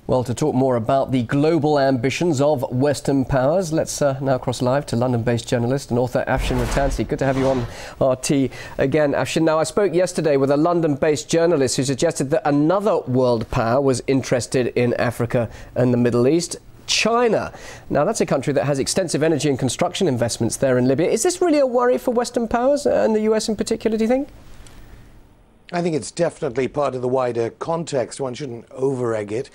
Well, to talk more about the global ambitions of Western powers, let's now cross live to London-based journalist and author Afshin Rattansi. Good to have you on RT again, Afshin. Now, I spoke yesterday with a London-based journalist who suggested that another world power was interested in Africa and the Middle East. China. Now, that's a country that has extensive energy and construction investments there in Libya. Is this really a worry for Western powers and the US in particular, do you think? I think it's definitely part of the wider context. One shouldn't over-egg it.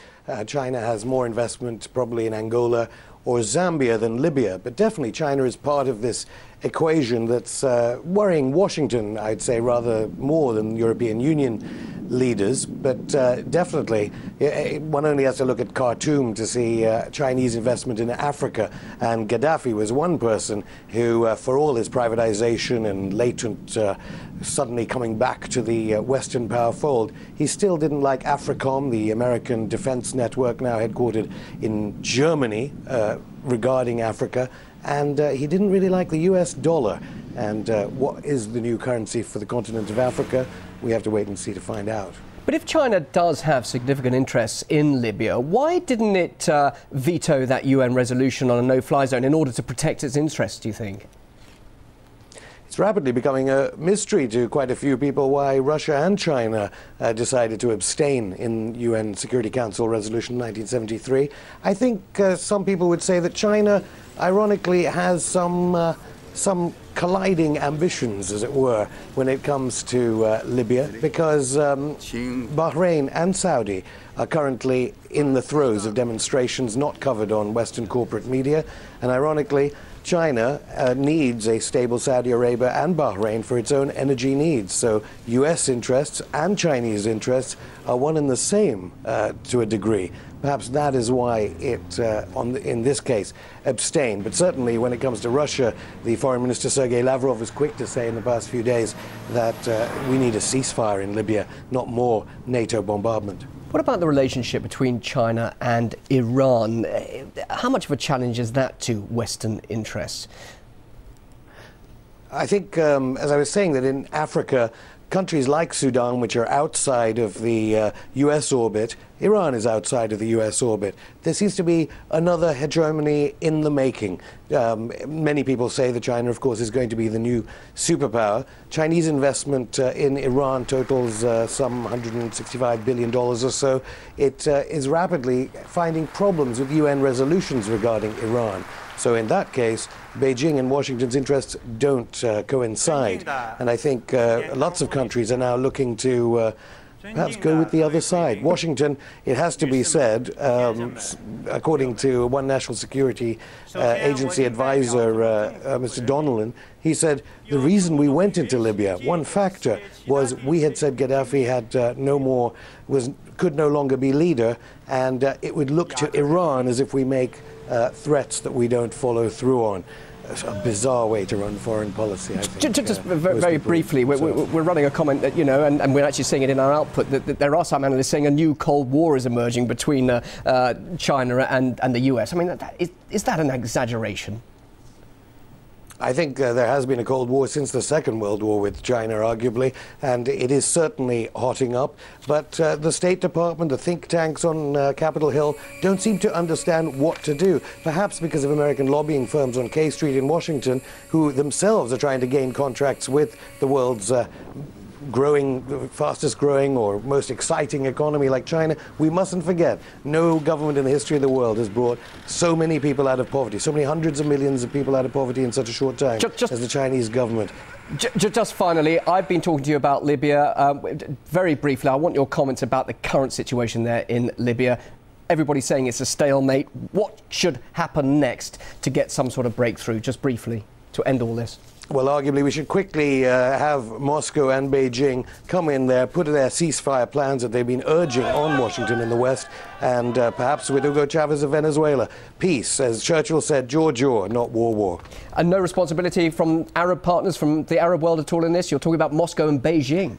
China has more investment probably in Angola or Zambia than Libya, but definitely China is part of this equation that's worrying Washington, I'd say, rather more than European Union leaders. But definitely, one only has to look at Khartoum to see Chinese investment in Africa. And Gaddafi was one person who, for all his privatization and latent suddenly coming back to the Western power fold, he still didn't like AFRICOM, the American defense network now headquartered in Germany, regarding Africa. And he didn't really like the US dollar. And what is the new currency for the continent of Africa? We have to wait and see to find out. But if China does have significant interests in Libya, why didn't it veto that UN resolution on a no-fly zone in order to protect its interests, do you think? It's rapidly becoming a mystery to quite a few people why Russia and China decided to abstain in UN Security Council Resolution 1973. I think some people would say that China, ironically, has some colliding ambitions, as it were, when it comes to Libya, because Bahrain and Saudi are currently in the throes of demonstrations not covered on Western corporate media, and ironically, China needs a stable Saudi Arabia and Bahrain for its own energy needs. So US interests and Chinese interests are one and the same to a degree. Perhaps that is why it, in this case, abstained. But certainly when it comes to Russia, the Foreign Minister Sergei Lavrov was quick to say in the past few days that we need a ceasefire in Libya, not more NATO bombardment. What about the relationship between China and Iran? How much of a challenge is that to Western interests? I think, as I was saying, that in Africa, countries like Sudan, which are outside of the US orbit, Iran is outside of the US orbit. There seems to be another hegemony in the making. Many people say that China, of course, is going to be the new superpower. Chinese investment in Iran totals some $165 billion or so. It is rapidly finding problems with UN resolutions regarding Iran. So in that case, Beijing and Washington's interests don't coincide. And I think lots of countries are now looking to perhaps go with the other side. Washington, it has to be said, according to one National Security Agency advisor, Mr. Donnellan, he said the reason we went into Libya, one factor was we had said Gaddafi had could no longer be leader, and it would look to Iran as if we make threats that we don't follow through on. It's a bizarre way to run foreign policy, I think. Just very briefly, we're running a comment that, you know, and we're actually seeing it in our output, that there are some analysts saying a new Cold War is emerging between China and the US. I mean, is that an exaggeration? I think there has been a Cold War since the Second World War with China, arguably, and it is certainly hotting up. But the State Department, the think tanks on Capitol Hill don't seem to understand what to do, perhaps because of American lobbying firms on K Street in Washington, who themselves are trying to gain contracts with the world's fastest growing or most exciting economy like China. We mustn't forget, no government in the history of the world has brought so many people out of poverty, so many hundreds of millions of people out of poverty in such a short time as the Chinese government. Just finally, I've been talking to you about Libya. Very briefly, I want your comments about the current situation there in Libya. Everybody's saying it's a stalemate. What should happen next to get some sort of breakthrough, just briefly, to end all this? Well, arguably, we should quickly have Moscow and Beijing come in there, put their ceasefire plans that they've been urging on Washington in the West, and perhaps with Hugo Chavez of Venezuela. Peace, as Churchill said, jaw, not war. And no responsibility from Arab partners, from the Arab world at all in this? You're talking about Moscow and Beijing.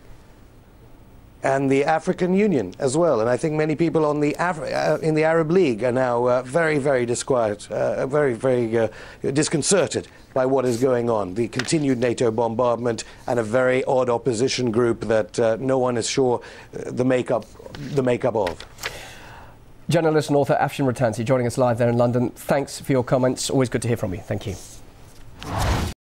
And the African Union as well. And I think many people on the in the Arab League are now very disquiet, very disconcerted by what is going on. The continued NATO bombardment and a very odd opposition group that no one is sure the makeup of. Journalist and author Afshin Rattansi joining us live there in London. Thanks for your comments. Always good to hear from you. Thank you.